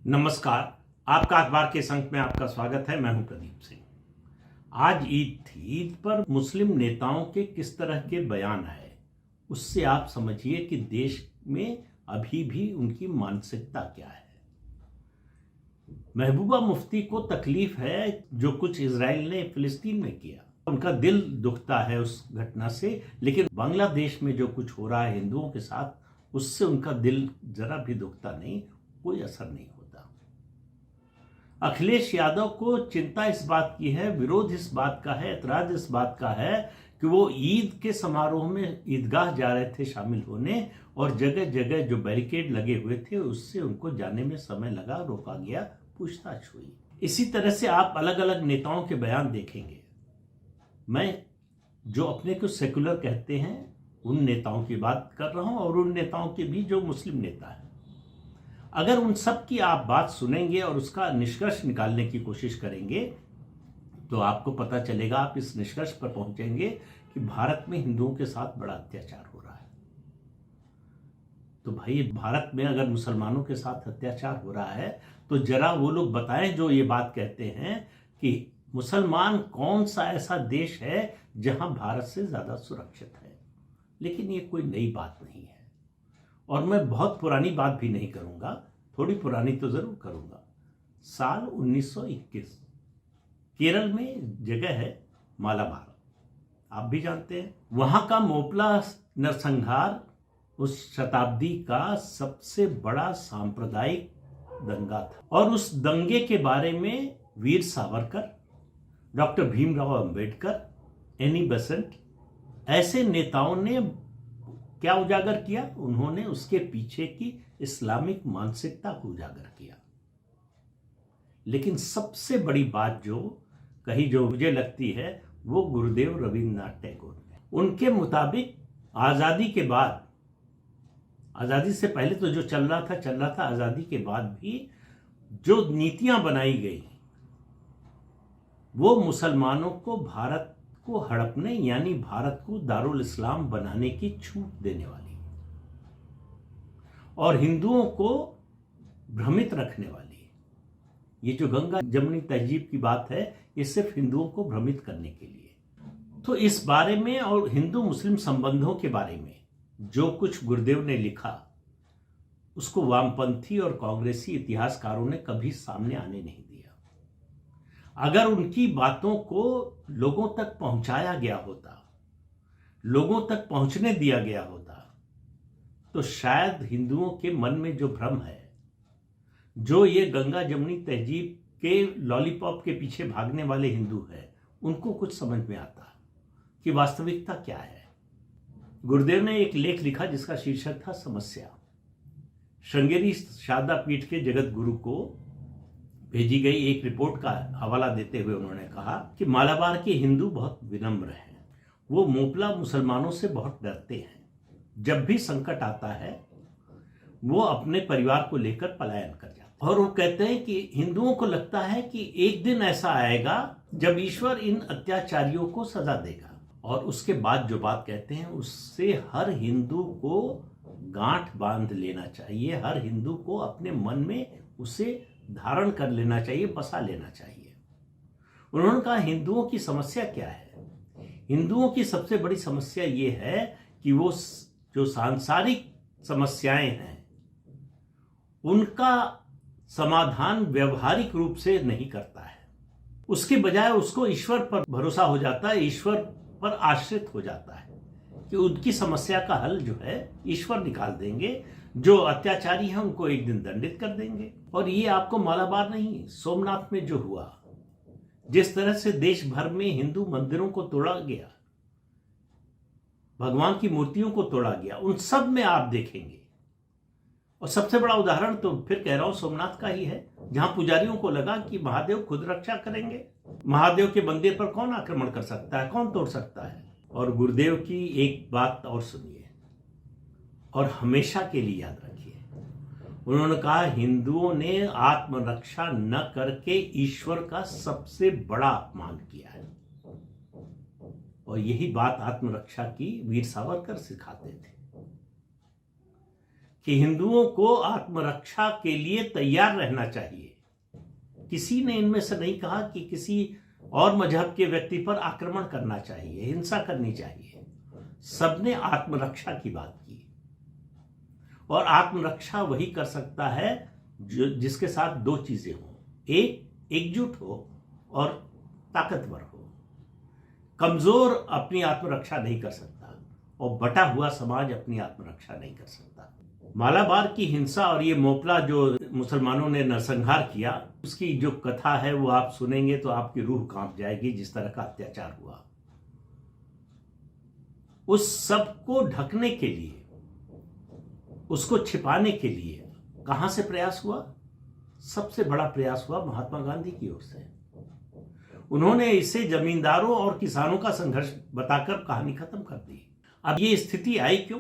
नमस्कार। आपका अखबार के संग में आपका स्वागत है। मैं हूं प्रदीप सिंह। आज ईद थी। ईद पर मुस्लिम नेताओं के किस तरह के बयान आए, उससे आप समझिए कि देश में अभी भी उनकी मानसिकता क्या है। महबूबा मुफ्ती को तकलीफ है जो कुछ इजराइल ने फिलिस्तीन में किया, उनका दिल दुखता है उस घटना से, लेकिन बांग्लादेश में जो कुछ हो रहा है हिंदुओं के साथ, उससे उनका दिल जरा भी दुखता नहीं, कोई असर नहीं होता। अखिलेश यादव को चिंता इस बात की है, विरोध इस बात का है, ऐतराज इस बात का है कि वो ईद के समारोह में ईदगाह जा रहे थे शामिल होने, और जगह जगह जो बैरिकेड लगे हुए थे उससे उनको जाने में समय लगा, रोका गया, पूछताछ हुई। इसी तरह से आप अलग अलग नेताओं के बयान देखेंगे। मैं जो अपने को सेकुलर कहते हैं उन नेताओं की बात कर रहा हूं, और उन नेताओं के भी जो मुस्लिम नेता है। अगर उन सब की आप बात सुनेंगे और उसका निष्कर्ष निकालने की कोशिश करेंगे तो आपको पता चलेगा, आप इस निष्कर्ष पर पहुंचेंगे कि भारत में हिंदुओं के साथ बड़ा अत्याचार हो रहा है। तो भाई, भारत में अगर मुसलमानों के साथ अत्याचार हो रहा है तो जरा वो लोग बताएं जो ये बात कहते हैं कि मुसलमान कौन सा ऐसा देश है जहां भारत से ज्यादा सुरक्षित है। लेकिन ये कोई नई बात नहीं है, और मैं बहुत पुरानी बात भी नहीं करूंगा, थोड़ी पुरानी तो जरूर करूंगा। साल 1921 केरल में जगह है मालाबार, आप भी जानते हैं। वहां का मोपला नरसंहार उस शताब्दी का सबसे बड़ा सांप्रदायिक दंगा था, और उस दंगे के बारे में Veer Savarkar, doctor Bhimrao Ambedkar, Annie Besant ऐसे नेताओं ने क्या उजागर किया? उन्होंने उसके पीछे की इस्लामिक मानसिकता को उजागर किया। लेकिन सबसे बड़ी बात जो कही, जो मुझे लगती है, वो गुरुदेव रविंद्रनाथ टैगोर ने। उनके मुताबिक आजादी के बाद, आजादी से पहले तो जो चल रहा था, आजादी के बाद भी जो नीतियां बनाई गई वो मुसलमानों को भारत को हड़पने, यानी भारत को दारुल इस्लाम बनाने की छूट देने वाली, और हिंदुओं को भ्रमित रखने वाली। ये जो गंगा जमुनी तहजीब की बात है, ये सिर्फ हिंदुओं को भ्रमित करने के लिए। तो इस बारे में और हिंदू मुस्लिम संबंधों के बारे में जो कुछ गुरुदेव ने लिखा, उसको वामपंथी और कांग्रेसी इतिहासकारों ने कभी सामने आने नहीं दिया। अगर उनकी बातों को लोगों तक पहुंचाया गया होता, लोगों तक पहुंचने दिया गया होता, तो शायद हिंदुओं के मन में जो भ्रम है, जो ये गंगा जमुनी तहजीब के लॉलीपॉप के पीछे भागने वाले हिंदू हैं, उनको कुछ समझ में आता कि वास्तविकता क्या है। गुरुदेव ने एक लेख लिखा जिसका शीर्षक था समस्या। श्रृंगेरी शारदा पीठ के जगत गुरु को भेजी गई एक रिपोर्ट का हवाला देते हुए उन्होंने कहा कि मालाबार के हिंदू बहुत विनम्र हैं, वो मोपला मुसलमानों से बहुत डरते हैं। जब भी संकट आता है वो अपने परिवार को लेकर पलायन कर जाते हैं, और वो कहते हैं कि हिंदुओं को लगता है कि एक दिन ऐसा आएगा जब ईश्वर इन अत्याचारियों को सजा देगा। और उसके बाद जो बात कहते हैं उससे हर हिंदू को गांठ बांध लेना चाहिए, हर हिंदू को अपने मन में उसे धारण कर लेना चाहिए, बसा लेना चाहिए। उन्होंने कहा हिंदुओं की समस्या क्या है? हिंदुओं की सबसे बड़ी समस्या यह है कि वो जो सांसारिक समस्याएं हैं उनका समाधान व्यवहारिक रूप से नहीं करता है, उसके बजाय उसको ईश्वर पर भरोसा हो जाता है, ईश्वर पर आश्रित हो जाता है कि उनकी समस्या का हल जो है ईश्वर निकाल देंगे, जो अत्याचारी हैं उनको एक दिन दंडित कर देंगे। और ये आपको मालाबार नहीं, सोमनाथ में जो हुआ, जिस तरह से देश भर में हिंदू मंदिरों को तोड़ा गया, भगवान की मूर्तियों को तोड़ा गया, उन सब में आप देखेंगे। और सबसे बड़ा उदाहरण तो फिर कह रहा हूं सोमनाथ का ही है, जहां पुजारियों को लगा कि महादेव खुद रक्षा करेंगे, महादेव के मंदिर पर कौन आक्रमण कर सकता है, कौन तोड़ सकता है। और गुरुदेव की एक बात और सुनिए, और हमेशा के लिए याद रखिए। उन्होंने कहा हिंदुओं ने आत्मरक्षा न करके ईश्वर का सबसे बड़ा अपमान किया है। और यही बात आत्मरक्षा की वीर सावरकर सिखाते थे कि हिंदुओं को आत्मरक्षा के लिए तैयार रहना चाहिए। किसी ने इनमें से नहीं कहा कि किसी और मजहब के व्यक्ति पर आक्रमण करना चाहिए, हिंसा करनी चाहिए। सबने आत्मरक्षा की बात की, और आत्मरक्षा वही कर सकता है जिसके साथ दो चीजें हो, एक एकजुट हो और ताकतवर हो। कमजोर अपनी आत्मरक्षा नहीं कर सकता और बटा हुआ समाज अपनी आत्मरक्षा नहीं कर सकता। मालाबार की हिंसा और ये मोपला जो मुसलमानों ने नरसंहार किया, उसकी जो कथा है वो आप सुनेंगे तो आपकी रूह कांप जाएगी, जिस तरह का अत्याचार हुआ। उस सब को ढकने के लिए, उसको छिपाने के लिए कहां से प्रयास हुआ? सबसे बड़ा प्रयास हुआ महात्मा गांधी की ओर से। उन्होंने इसे जमींदारों और किसानों का संघर्ष बताकर कहानी खत्म कर दी। अब ये स्थिति आई क्यों?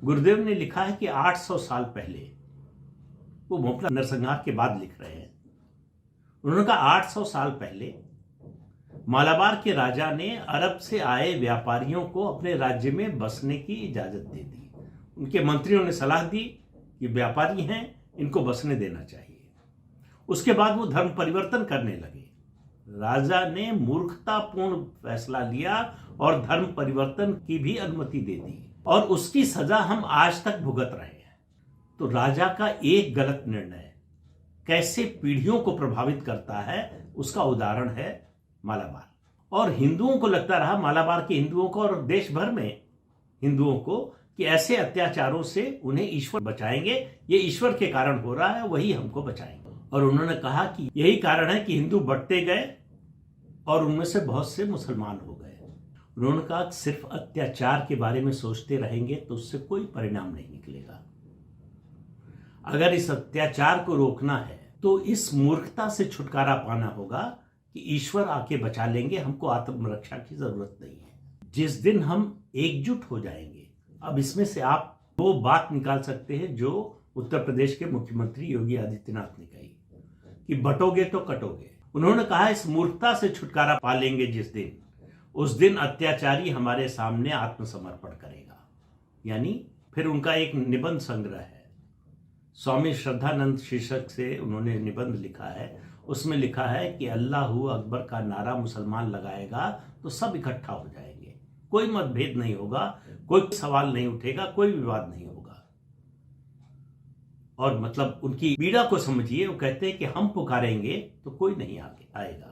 गुरुदेव ने लिखा है कि 800 साल पहले, वो मोपला नरसंहार के बाद लिख रहे हैं, उन्होंने कहा 800 साल पहले मालाबार के राजा ने अरब से आए व्यापारियों को अपने राज्य में बसने की इजाजत दे दी। उनके मंत्रियों ने सलाह दी कि व्यापारी हैं, इनको बसने देना चाहिए। उसके बाद वो धर्म परिवर्तन करने लगे। राजा ने मूर्खतापूर्ण फैसला लिया और धर्म परिवर्तन की भी अनुमति दे दी, और उसकी सजा हम आज तक भुगत रहे हैं। तो राजा का एक गलत निर्णय कैसे पीढ़ियों को प्रभावित करता है, उसका उदाहरण है मालाबार। और हिंदुओं को लगता रहा, मालाबार के हिंदुओं को और देश भर में हिंदुओं को, कि ऐसे अत्याचारों से उन्हें ईश्वर बचाएंगे, ये ईश्वर के कारण हो रहा है, वही हमको बचाएंगे। और उन्होंने कहा कि यही कारण है कि हिंदू बढ़ते गए और उनमें से बहुत से मुसलमान हो गए। उन्होंने कहा सिर्फ अत्याचार के बारे में सोचते रहेंगे तो उससे कोई परिणाम नहीं निकलेगा। अगर इस अत्याचार को रोकना है तो इस मूर्खता से छुटकारा पाना होगा कि ईश्वर आके बचा लेंगे, हमको आत्मरक्षा की जरूरत नहीं है। जिस दिन हम एकजुट हो जाएंगे, अब इसमें से आप वो बात निकाल सकते हैं जो उत्तर प्रदेश के मुख्यमंत्री योगी आदित्यनाथ ने कही कि बटोगे तो कटोगे। उन्होंने कहा इस मूर्खता से छुटकारा पा लेंगे जिस दिन, उस दिन अत्याचारी हमारे सामने आत्मसमर्पण करेगा। यानी फिर उनका एक निबंध संग्रह है, स्वामी श्रद्धानंद शीर्षक से उन्होंने निबंध लिखा है। उसमें लिखा है कि अल्लाहू अकबर का नारा मुसलमान लगाएगा तो सब इकट्ठा हो जाएंगे, कोई मतभेद नहीं होगा, कोई सवाल नहीं उठेगा, कोई विवाद नहीं होगा। और मतलब उनकी पीड़ा को समझिए। वो कहते हैं कि हम पुकारेंगे तो कोई नहीं आगे आएगा।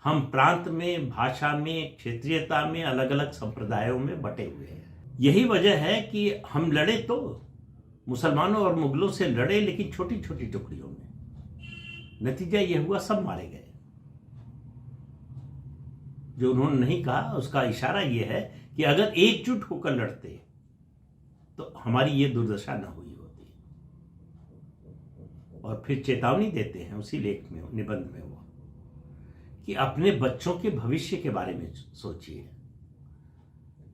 हम प्रांत में, भाषा में, क्षेत्रीयता में, अलग अलग संप्रदायों में बटे हुए हैं। यही वजह है कि हम लड़े तो मुसलमानों और मुगलों से लड़े, लेकिन छोटी छोटी टुकड़ियों में। नतीजा यह हुआ सब मारे गए। जो उन्होंने नहीं कहा उसका इशारा यह है कि अगर एकजुट होकर लड़ते तो हमारी ये दुर्दशा न हुई होती। और फिर चेतावनी देते हैं उसी लेख में, निबंध में, वो कि अपने बच्चों के भविष्य के बारे में सोचिए।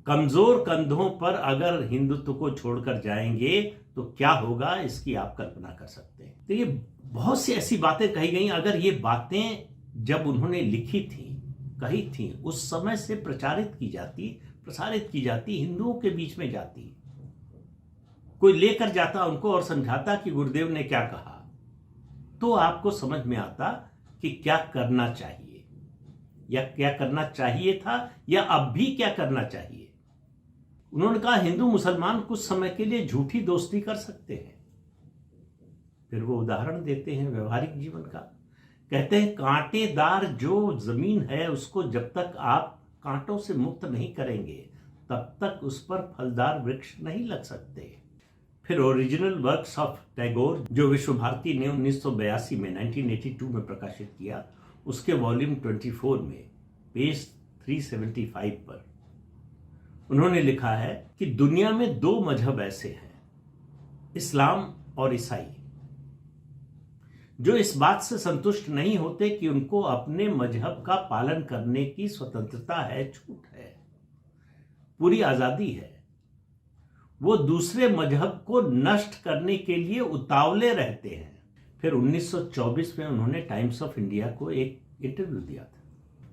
कमजोर कंधों पर अगर हिंदुत्व को छोड़कर जाएंगे तो क्या होगा, इसकी आप कल्पना कर सकते हैं। तो ये बहुत सी ऐसी बातें कही गई। अगर ये बातें जब उन्होंने लिखी थी, कही थी, उस समय से प्रसारित की जाती, हिंदुओं के बीच में जाती, कोई लेकर जाता उनको और समझाता कि गुरुदेव ने क्या कहा, तो आपको समझ में आता कि क्या करना चाहिए, या क्या करना चाहिए था, या अब भी क्या करना चाहिए। उन्होंने कहा हिंदू मुसलमान कुछ समय के लिए झूठी दोस्ती कर सकते हैं। फिर वो उदाहरण देते हैं व्यवहारिक जीवन का। कहते हैं कांटेदार जो जमीन है उसको जब तक आप कांटों से मुक्त नहीं करेंगे तब तक उस पर फलदार वृक्ष नहीं लग सकते। फिर ओरिजिनल वर्क्स ऑफ टैगोर जो विश्व भारती ने 1982 में 1982 में प्रकाशित किया, उसके वॉल्यूम 24 में पेज 375 पर उन्होंने लिखा है कि दुनिया में दो मजहब ऐसे हैं, इस्लाम और ईसाई, जो इस बात से संतुष्ट नहीं होते कि उनको अपने मजहब का पालन करने की स्वतंत्रता है, छूट है, पूरी आजादी है। वो दूसरे मजहब को नष्ट करने के लिए उतावले रहते हैं। फिर 1924 में उन्होंने टाइम्स ऑफ इंडिया को एक इंटरव्यू दिया था।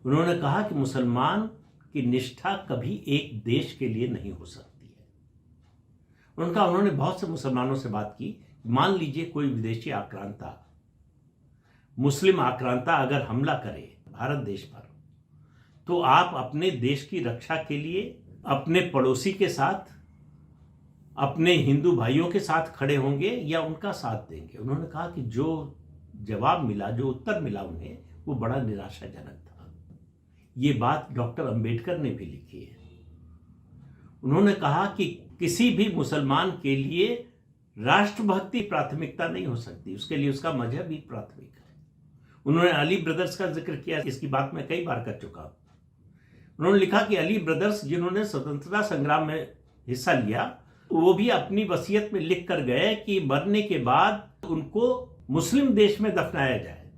उन्होंने कहा कि मुसलमान की निष्ठा कभी एक देश के लिए नहीं हो सकती है, उन्होंने बहुत से मुसलमानों से बात की, मान लीजिए कोई विदेशी आक्रांता, मुस्लिम आक्रांता अगर हमला करे भारत देश पर, तो आप अपने देश की रक्षा के लिए अपने पड़ोसी के साथ, अपने हिंदू भाइयों के साथ खड़े होंगे या उनका साथ देंगे? उन्होंने कहा कि जो जवाब मिला, जो उत्तर मिला उन्हें, वो बड़ा निराशाजनक था। ये बात डॉक्टर अंबेडकर ने भी लिखी है। उन्होंने कहा कि किसी भी मुसलमान के लिए राष्ट्रभक्ति प्राथमिकता नहीं हो सकती, उसके लिए उसका मजहब ही प्राथमिक है। उन्होंने अली ब्रदर्स का जिक्र किया, इसकी बात मैं कई बार कर चुका हूं। उन्होंने लिखा कि अली ब्रदर्स जिन्होंने स्वतंत्रता संग्राम में हिस्सा लिया, वो भी अपनी वसीयत में लिख कर गए कि मरने के बाद उनको मुस्लिम देश में दफनाया जाए,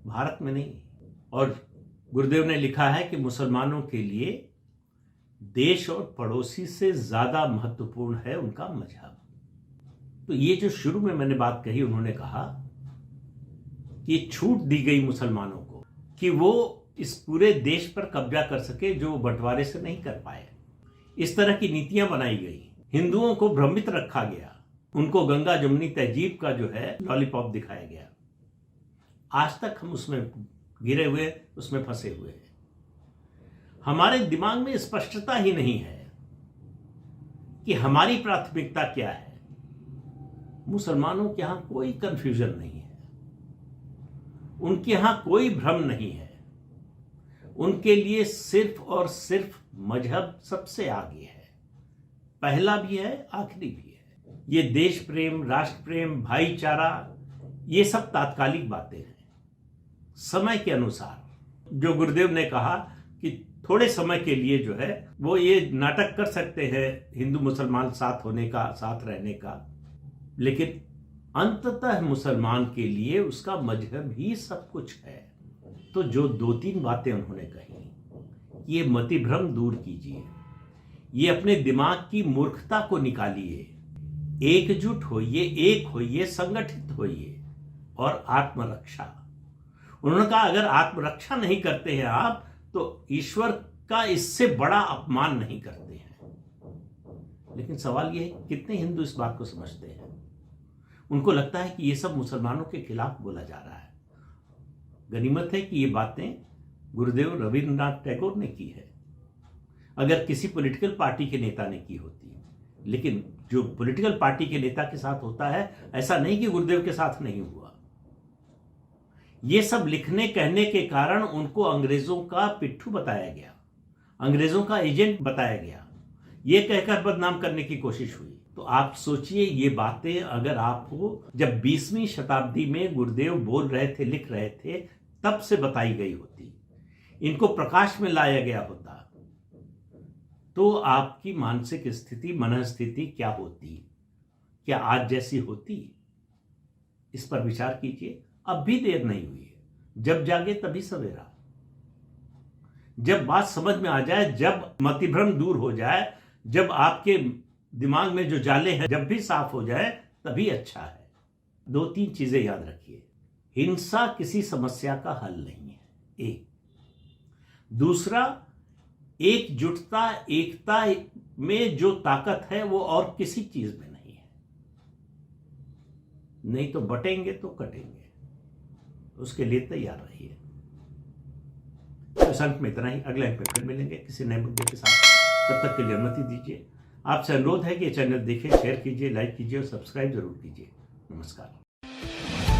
भारत में नहीं। और गुरुदेव ने लिखा है कि मुसलमानों के लिए देश और पड़ोसी से ज्यादा महत्वपूर्ण है उनका मजहब। तो ये जो शुरू में मैंने बात कही, उन्होंने कहा कि छूट दी गई मुसलमानों को कि वो इस पूरे देश पर कब्जा कर सके जो वो बंटवारे से नहीं कर पाए। इस तरह की नीतियां बनाई गई, हिंदुओं को भ्रमित रखा गया, उनको गंगा जमुनी तहजीब का जो है लॉलीपॉप दिखाया गया। आज तक हम उसमें गिरे हुए, उसमें फंसे हुए हैं। हमारे दिमाग में स्पष्टता ही नहीं है कि हमारी प्राथमिकता क्या है। मुसलमानों के यहां कोई कंफ्यूजन नहीं है, उनके यहां कोई भ्रम नहीं है। उनके लिए सिर्फ और सिर्फ मजहब सबसे आगे है, पहला भी है, आखिरी भी है। ये देश प्रेम, राष्ट्र प्रेम, भाईचारा, ये सब तात्कालिक बातें हैं। समय के अनुसार जो गुरुदेव ने कहा कि थोड़े समय के लिए जो है वो ये नाटक कर सकते हैं हिंदू मुसलमान साथ होने का, साथ रहने का, लेकिन अंततः मुसलमान के लिए उसका मजहब ही सब कुछ है। तो जो 2-3 बातें उन्होंने कही, ये मतिभ्रम दूर कीजिए, ये अपने दिमाग की मूर्खता को निकालिए, एकजुट होइए, एक होइए, संगठित होइए और आत्मरक्षा। उन्होंने कहा अगर आत्मरक्षा नहीं करते हैं आप, तो ईश्वर का इससे बड़ा अपमान नहीं करते हैं। लेकिन सवाल यह है कितने हिंदू इस बात को समझते हैं। उनको लगता है कि ये सब मुसलमानों के खिलाफ बोला जा रहा है। गनीमत है कि ये बातें गुरुदेव रविंद्रनाथ टैगोर ने की है, अगर किसी पॉलिटिकल पार्टी के नेता ने की होती। लेकिन जो पॉलिटिकल पार्टी के नेता के साथ होता है, ऐसा नहीं कि गुरुदेव के साथ नहीं हुआ। ये सब लिखने कहने के कारण उनको अंग्रेजों का पिट्ठू बताया गया, अंग्रेजों का एजेंट बताया गया, ये कहकर बदनाम करने की कोशिश हुई। तो आप सोचिए ये बातें अगर आपको जब 20वीं शताब्दी में गुरुदेव बोल रहे थे, लिख रहे थे, तब से बताई गई होती, इनको प्रकाश में लाया गया होता, तो आपकी मानसिक स्थिति, मनःस्थिति क्या होती? क्या आज जैसी होती? इस पर विचार कीजिए। अब भी देर नहीं हुई है, जब जागे तभी सवेरा। जब बात समझ में आ जाए, जब मतिभ्रम दूर हो जाए, जब आपके दिमाग में जो जाले हैं जब भी साफ हो जाए, तभी अच्छा है। 2-3 चीजें याद रखिए। हिंसा किसी समस्या का हल नहीं है, एक। दूसरा, एकजुटता, एकता में जो ताकत है वो और किसी चीज में नहीं है। नहीं तो बटेंगे तो कटेंगे, उसके लिए तैयार रहिए। इस अंक में इतना ही। अगले अंक में फिर मिलेंगे किसी नए मुद्दे के साथ। तब तक के लिए अनुमति दीजिए। आपसे अनुरोध है कि ये चैनल देखें, शेयर कीजिए, लाइक कीजिए और सब्सक्राइब जरूर कीजिए। नमस्कार।